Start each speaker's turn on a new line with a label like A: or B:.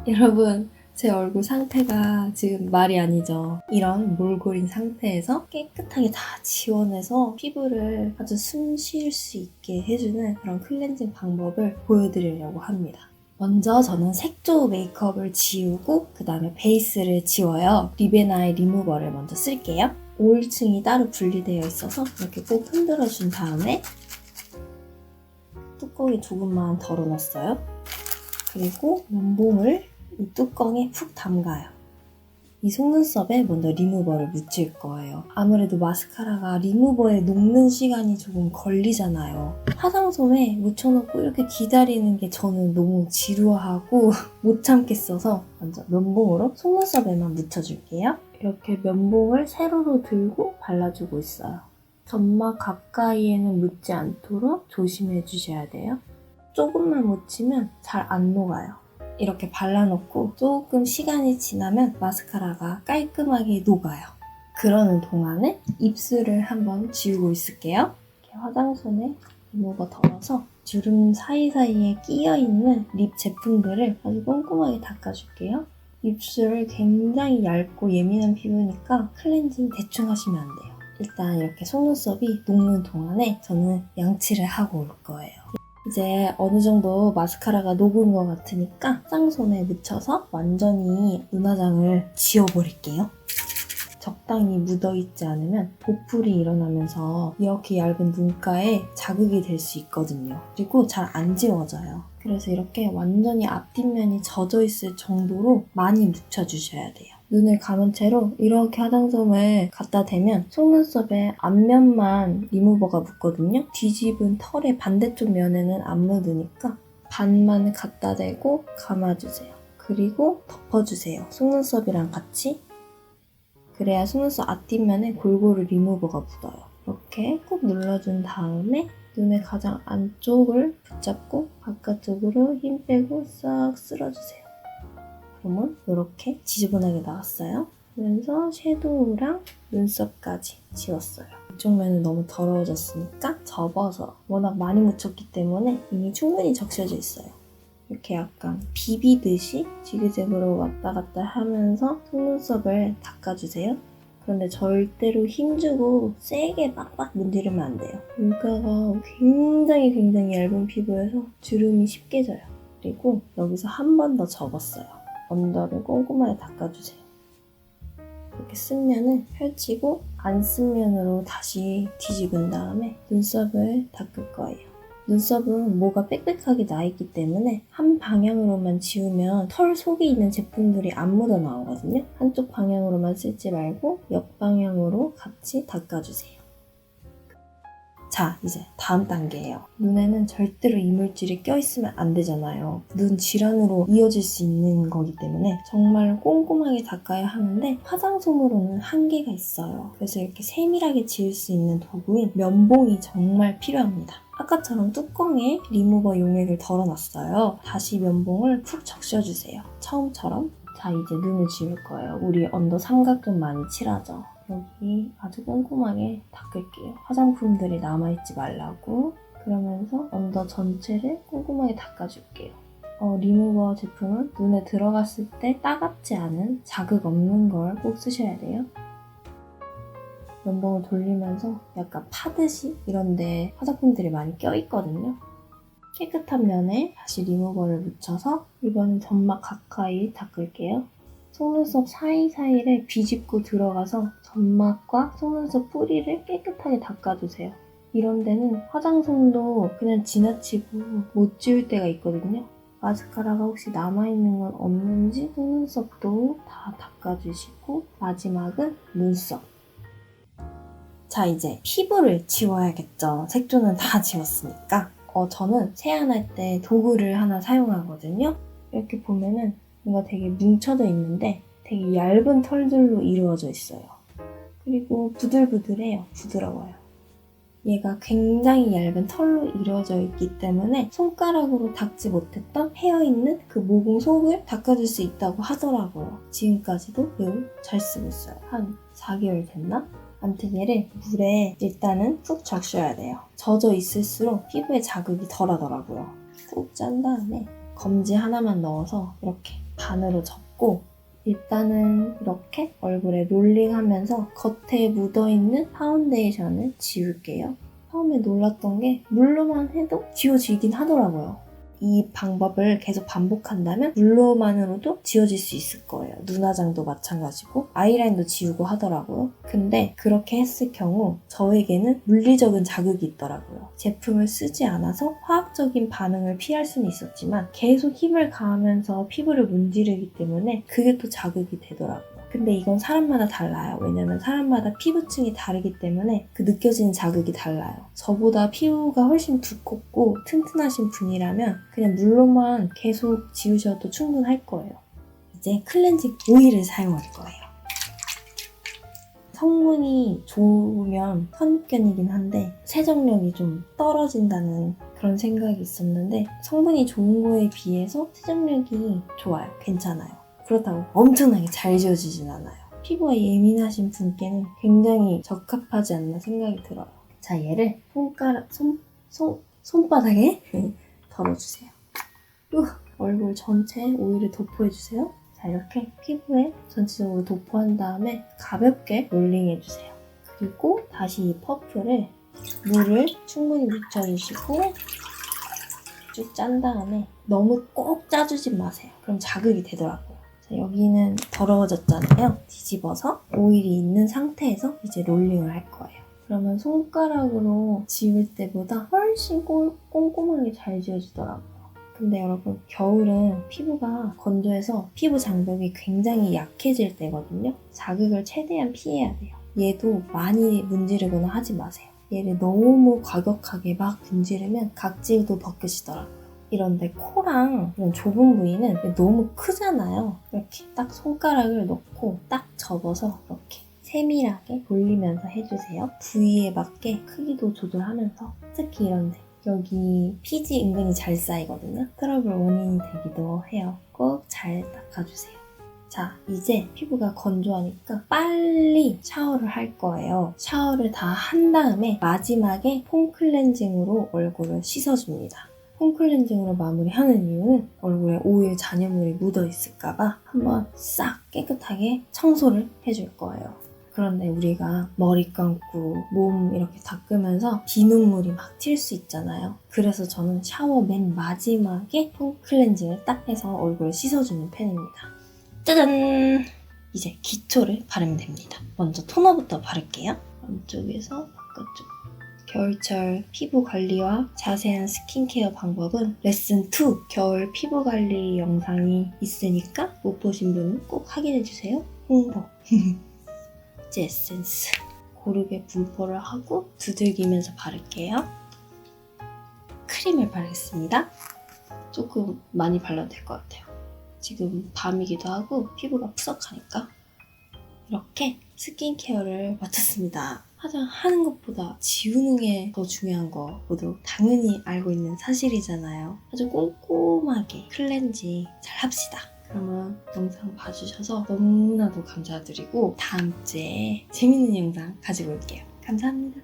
A: 여러분, 제 얼굴 상태가 지금 말이 아니죠. 이런 몰골인 상태에서 깨끗하게 다 지워내서 피부를 아주 숨 쉴 수 있게 해주는 그런 클렌징 방법을 보여드리려고 합니다. 먼저 저는 색조 메이크업을 지우고 그 다음에 베이스를 지워요. 립앤아이 리무버를 먼저 쓸게요. 오일층이 따로 분리되어 있어서 이렇게 꼭 흔들어준 다음에 뚜껑이 조금만 덜어놨어요. 그리고 면봉을 이 뚜껑에 푹 담가요. 이 속눈썹에 먼저 리무버를 묻힐 거예요. 아무래도 마스카라가 리무버에 녹는 시간이 조금 걸리잖아요. 화장솜에 묻혀놓고 이렇게 기다리는 게 저는 너무 지루하고 못 참겠어서 먼저 면봉으로 속눈썹에만 묻혀줄게요. 이렇게 면봉을 세로로 들고 발라주고 있어요. 점막 가까이에는 묻지 않도록 조심해 주셔야 돼요. 조금만 묻히면 잘 안 녹아요. 이렇게 발라놓고 조금 시간이 지나면 마스카라가 깔끔하게 녹아요. 그러는 동안에 입술을 한번 지우고 있을게요. 이렇게 화장솜에 리무버 덜어서 주름 사이사이에 끼어있는 립 제품들을 아주 꼼꼼하게 닦아줄게요. 입술을 굉장히 얇고 예민한 피부니까 클렌징 대충 하시면 안 돼요. 일단 이렇게 속눈썹이 녹는 동안에 저는 양치를 하고 올 거예요. 이제 어느 정도 마스카라가 녹은 것 같으니까 쌍손에 묻혀서 완전히 눈화장을 지워버릴게요. 적당히 묻어있지 않으면 보풀이 일어나면서 이렇게 얇은 눈가에 자극이 될 수 있거든요. 그리고 잘 안 지워져요. 그래서 이렇게 완전히 앞뒷면이 젖어있을 정도로 많이 묻혀주셔야 돼요. 눈을 감은 채로 이렇게 화장솜을 갖다 대면 속눈썹에 앞면만 리무버가 묻거든요. 뒤집은 털의 반대쪽 면에는 안 묻으니까 반만 갖다 대고 감아주세요. 그리고 덮어주세요. 속눈썹이랑 같이. 그래야 속눈썹 앞뒷면에 골고루 리무버가 묻어요. 이렇게 꾹 눌러준 다음에 눈의 가장 안쪽을 붙잡고 바깥쪽으로 힘 빼고 싹 쓸어주세요. 그러면 이렇게 지저분하게 나왔어요. 그러면서 섀도우랑 눈썹까지 지웠어요. 이쪽 면은 너무 더러워졌으니까 접어서 워낙 많이 묻혔기 때문에 이미 충분히 적셔져 있어요. 이렇게 약간 비비듯이 지그재그로 왔다 갔다 하면서 속눈썹을 닦아주세요. 그런데 절대로 힘주고 세게 빡빡 문지르면 안 돼요. 눈가가 굉장히 얇은 피부여서 주름이 쉽게 져요. 그리고 여기서 한 번 더 접었어요. 언더를 꼼꼼하게 닦아주세요. 이렇게 쓴 면을 펼치고 안 쓴 면으로 다시 뒤집은 다음에 눈썹을 닦을 거예요. 눈썹은 뭐가 빽빽하게 나있기 때문에 한 방향으로만 지우면 털 속에 있는 제품들이 안 묻어 나오거든요. 한쪽 방향으로만 쓸지 말고 옆방향으로 같이 닦아주세요. 자, 이제 다음 단계예요. 눈에는 절대로 이물질이 껴있으면 안 되잖아요. 눈 질환으로 이어질 수 있는 거기 때문에 정말 꼼꼼하게 닦아야 하는데 화장솜으로는 한계가 있어요. 그래서 이렇게 세밀하게 지울 수 있는 도구인 면봉이 정말 필요합니다. 아까처럼 뚜껑에 리무버 용액을 덜어놨어요. 다시 면봉을 푹 적셔주세요. 처음처럼. 자, 이제 눈을 지울 거예요. 우리 언더 삼각 좀 많이 칠하죠. 여기 아주 꼼꼼하게 닦을게요. 화장품들이 남아있지 말라고. 그러면서 언더 전체를 꼼꼼하게 닦아줄게요. 리무버 제품은 눈에 들어갔을 때 따갑지 않은 자극 없는 걸 꼭 쓰셔야 돼요. 면봉을 돌리면서 약간 파듯이 이런데 화장품들이 많이 껴있거든요. 깨끗한 면에 다시 리무버를 묻혀서 이번엔 점막 가까이 닦을게요. 속눈썹 사이사이를 비집고 들어가서 점막과 속눈썹 뿌리를 깨끗하게 닦아주세요. 이런 데는 화장솜도 그냥 지나치고 못 지울 때가 있거든요. 마스카라가 혹시 남아있는 건 없는지 속눈썹도 다 닦아주시고 마지막은 눈썹. 자, 이제 피부를 지워야겠죠. 색조는 다 지웠으니까. 저는 세안할 때 도구를 하나 사용하거든요. 이렇게 보면은 뭔가 되게 뭉쳐져 있는데 되게 얇은 털들로 이루어져 있어요. 그리고 부들부들해요. 부드러워요. 얘가 굉장히 얇은 털로 이루어져 있기 때문에 손가락으로 닦지 못했던 헤어있는 그 모공 속을 닦아줄 수 있다고 하더라고요. 지금까지도 매우 잘 쓰고 있어요. 한 4개월 됐나? 아무튼 얘를 물에 일단은 푹 적셔야 돼요. 젖어 있을수록 피부에 자극이 덜하더라고요. 푹 짠 다음에 검지 하나만 넣어서 이렇게 반으로 접고 일단은 이렇게 얼굴에 롤링하면서 겉에 묻어있는 파운데이션을 지울게요. 처음에 놀랐던 게 물로만 해도 지워지긴 하더라고요. 이 방법을 계속 반복한다면 물로만으로도 지워질 수 있을 거예요. 눈화장도 마찬가지고 아이라인도 지우고 하더라고요. 근데 그렇게 했을 경우 저에게는 물리적인 자극이 있더라고요. 제품을 쓰지 않아서 화학적인 반응을 피할 수는 있었지만 계속 힘을 가하면서 피부를 문지르기 때문에 그게 또 자극이 되더라고요. 근데 이건 사람마다 달라요. 왜냐면 사람마다 피부층이 다르기 때문에 그 느껴지는 자극이 달라요. 저보다 피부가 훨씬 두껍고 튼튼하신 분이라면 그냥 물로만 계속 지우셔도 충분할 거예요. 이제 클렌징 오일을 사용할 거예요. 성분이 좋으면 선입견이긴 한데 세정력이 좀 떨어진다는 그런 생각이 있었는데 성분이 좋은 거에 비해서 세정력이 좋아요. 괜찮아요. 그렇다고 엄청나게 잘 지워지진 않아요. 피부가 예민하신 분께는 굉장히 적합하지 않나 생각이 들어요. 자, 얘를 손바닥에 덜어주세요. 얼굴 전체에 오일을 도포해주세요. 자, 이렇게 피부에 전체적으로 도포한 다음에 가볍게 롤링해주세요. 그리고 다시 이 퍼프를 물을 충분히 묻혀주시고 쭉 짠 다음에 너무 꼭 짜주지 마세요. 그럼 자극이 되더라고요. 자, 여기는 더러워졌잖아요. 뒤집어서 오일이 있는 상태에서 이제 롤링을 할 거예요. 그러면 손가락으로 지울 때보다 훨씬 꼼꼼하게 잘 지워지더라고요. 근데 여러분 겨울은 피부가 건조해서 피부 장벽이 굉장히 약해질 때거든요. 자극을 최대한 피해야 돼요. 얘도 많이 문지르거나 하지 마세요. 얘를 너무 과격하게 막 문지르면 각질도 벗겨지더라고요. 이런데 코랑 이런 좁은 부위는 너무 크잖아요. 이렇게 딱 손가락을 넣고 딱 접어서 이렇게 세밀하게 돌리면서 해주세요. 부위에 맞게 크기도 조절하면서 특히 이런데 여기 피지 은근히 잘 쌓이거든요. 트러블 원인이 되기도 해요. 꼭 잘 닦아주세요. 자, 이제 피부가 건조하니까 빨리 샤워를 할 거예요. 샤워를 다 한 다음에 마지막에 폼 클렌징으로 얼굴을 씻어줍니다. 폼 클렌징으로 마무리하는 이유는 얼굴에 오일 잔여물이 묻어있을까봐 한번 싹 깨끗하게 청소를 해줄 거예요. 그런데 우리가 머리 감고 몸 이렇게 닦으면서 비눗물이 막 튈 수 있잖아요. 그래서 저는 샤워 맨 마지막에 폼 클렌징을 딱 해서 얼굴을 씻어주는 편입니다. 짜잔! 이제 기초를 바르면 됩니다. 먼저 토너부터 바를게요. 안쪽에서 바깥쪽. 겨울철 피부 관리와 자세한 스킨케어 방법은 레슨 2 겨울 피부 관리 영상이 있으니까 못 보신 분은 꼭 확인해주세요. 홍보. 이제 에센스 고르게 분포를 하고 두들기면서 바를게요. 크림을 바르겠습니다. 조금 많이 발라도 될 것 같아요. 지금 밤이기도 하고 피부가 푸석하니까 이렇게 스킨케어를 마쳤습니다. 화장하는 것보다 지우는 게 더 중요한 거 모두 당연히 알고 있는 사실이잖아요. 아주 꼼꼼하게 클렌징 잘 합시다. 그러면 영상 봐주셔서 너무나도 감사드리고 다음 주에 재밌는 영상 가지고 올게요. 감사합니다.